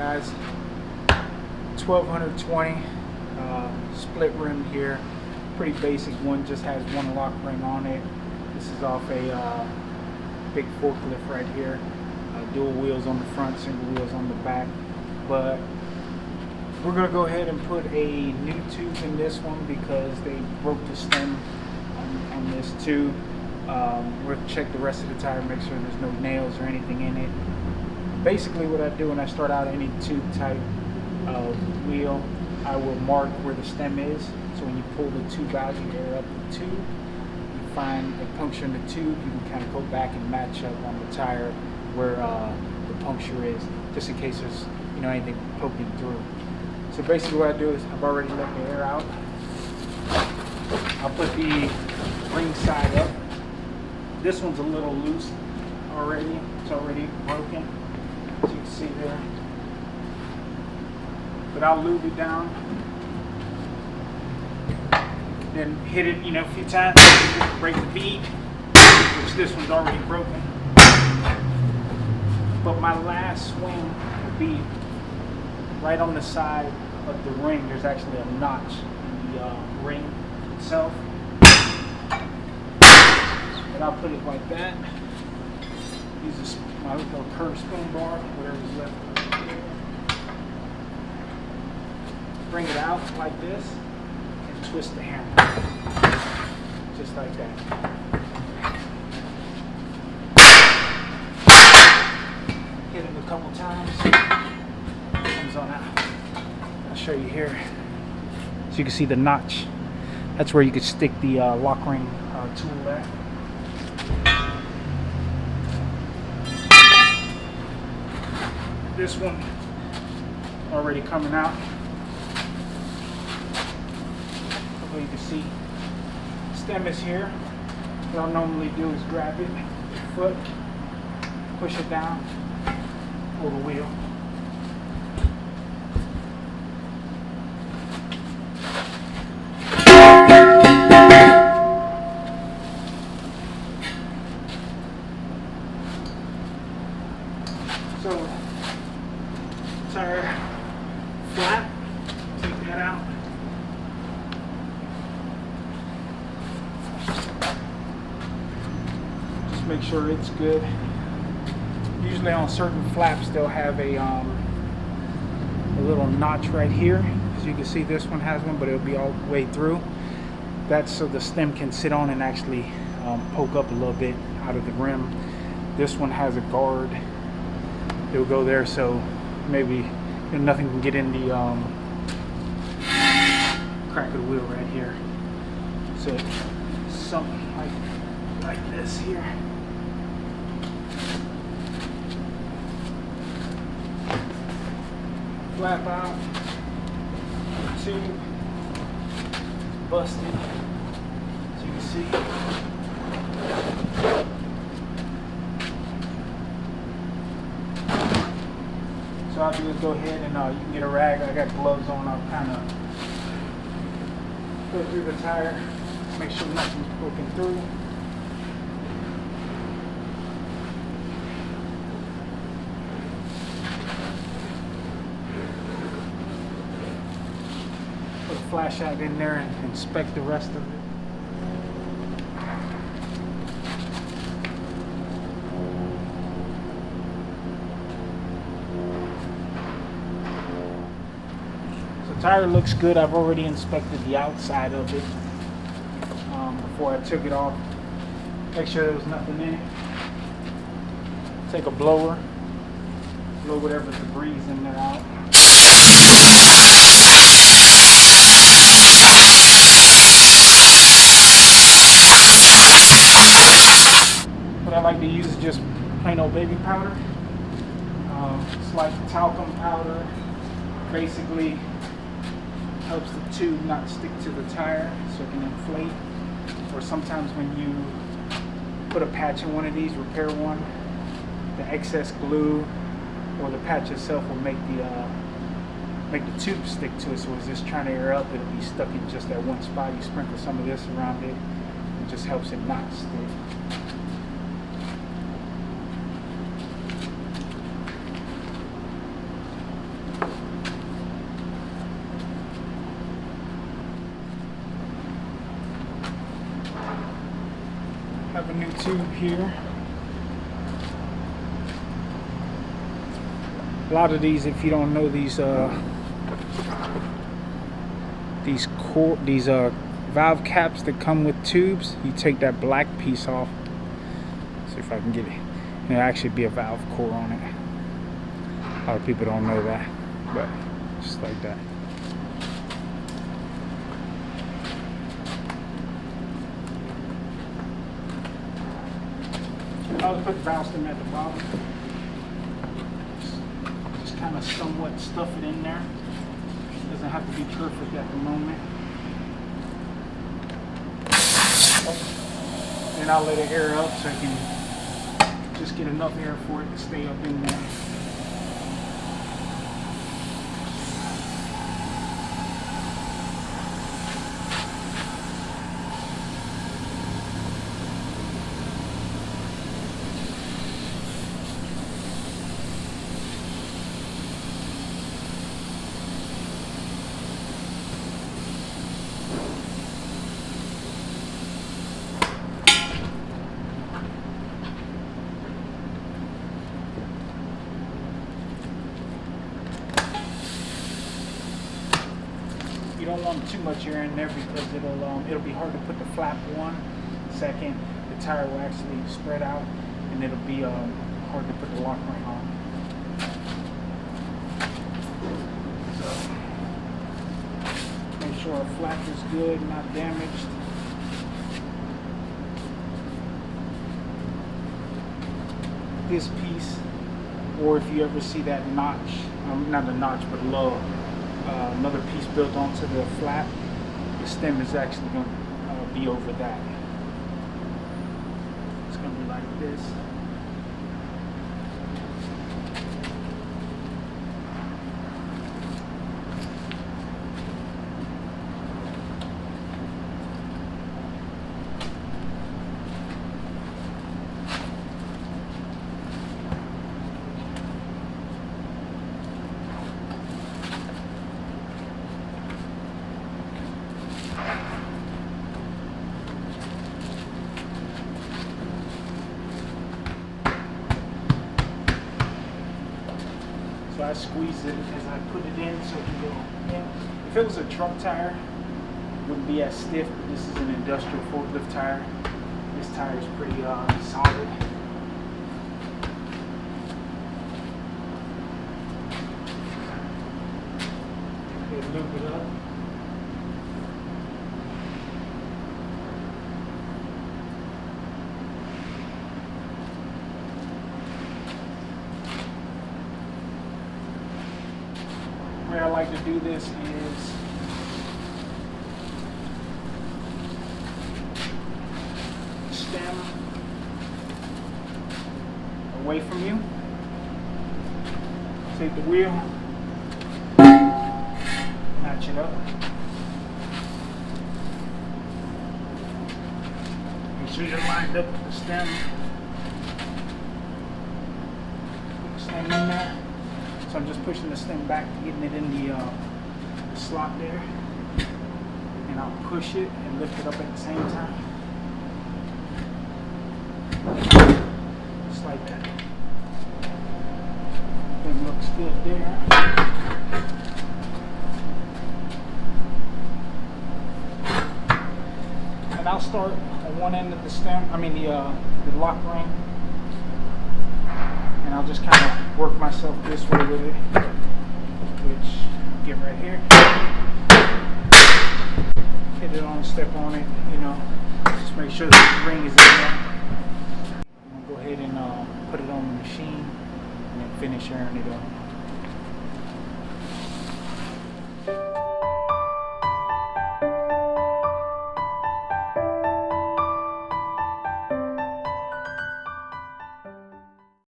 guys. 1220 split rim here. Pretty basic one, just has one Lockring on it. This is off a big forklift right here. Dual wheels on the front, single wheels on the back. But we're gonna go ahead and put a new tube in this one because they broke the stem on this tube. We'll check the rest of the tire, make sure there's no nails or anything in it. Basically what I do when I start out any tube type wheel, I will mark where the stem is. So when you pull the tube out, you air up the tube, you find a puncture in the tube, you can kind of go back and match up on the tire where the puncture is, just in case there's anything poking through. So basically what I do is I've already let the air out. I'll put the ring side up. This one's a little loose already. It's already broken, as you can see there. But I'll lube it down. Then hit it, a few times. Break the bead, which this one's already broken. But my last swing will be right on the side of the ring. There's actually a notch in the ring itself. And I'll put it like that. Use my little curved spoon bar, whatever's left. Bring it out like this and twist the hammer. Just like that. Hit it a couple times. Comes on out. I'll show you here. So you can see the notch. That's where you could stick the Lockring tool at. This one already coming out. Hopefully you can see. Stem is here. What I'll normally do is grab it with your foot, push it down, pull the wheel. So, tire flap, take that out. Just make sure it's good. Usually on certain flaps they'll have a little notch right here. As you can see, this one has one, but it'll be all the way through. That's so the stem can sit on and actually poke up a little bit out of the rim. This one has a guard. It'll go there, so maybe nothing can get in the crack of the wheel right here. So something like this here. Flap out, tube busted, as you can see. So I'll do is go ahead and you can get a rag. I got gloves on. I'll kind of go through the tire, make sure nothing's poking through. Put a flashlight in there and inspect the rest of it. Tire looks good. I've already inspected the outside of it before I took it off. Make sure there was nothing in it. Take a blower, blow whatever debris in there out. What I like to use is just plain old baby powder. It's like talcum powder. Basically helps the tube not stick to the tire so it can inflate. Or sometimes when you put a patch in one of these, repair one, the excess glue or the patch itself will make the tube stick to it. So as it's trying to air up, it'll be stuck in just that one spot. You sprinkle some of this around it, it just helps it not stick. a new tube here. A lot of these, if you don't know, these valve caps that come with tubes, you take that black piece off. See if I can get it. It'll actually be a valve core on it. A lot of people don't know that, but just like that. I'll put the valve stem at the bottom. Just kind of somewhat stuff it in there. Doesn't have to be perfect at the moment. Then I'll let it air up so I can just get enough air for it to stay up in there. You don't want too much air in there because it'll be hard to put the flap on. Second, the tire will actually spread out and it'll be hard to put the lock ring on. So make sure our flap is good, not damaged. This piece, or if you ever see that notch, not a notch but low, another piece built onto the flap, the stem is actually going to be over that. It's going to be like this. So I squeeze it as I put it in so it can go in. If it was a truck tire, it wouldn't be as stiff, but this is an industrial forklift tire. This tire is pretty solid. Okay, loop it up. The way I like to do this is stem away from you. Take the wheel, match it up. Make sure you're lined up with the stem. Put the stem in there. So I'm just pushing the stem back, getting it in the slot there, and I'll push it and lift it up at the same time. Just like that. It looks good there. And I'll start on one end of the stem, the lock ring. And I'll just kind of work myself this way with it, which, get right here, hit it on, step on it, just make sure the ring is in there. I'm going to go ahead and put it on the machine and then finish airing it up.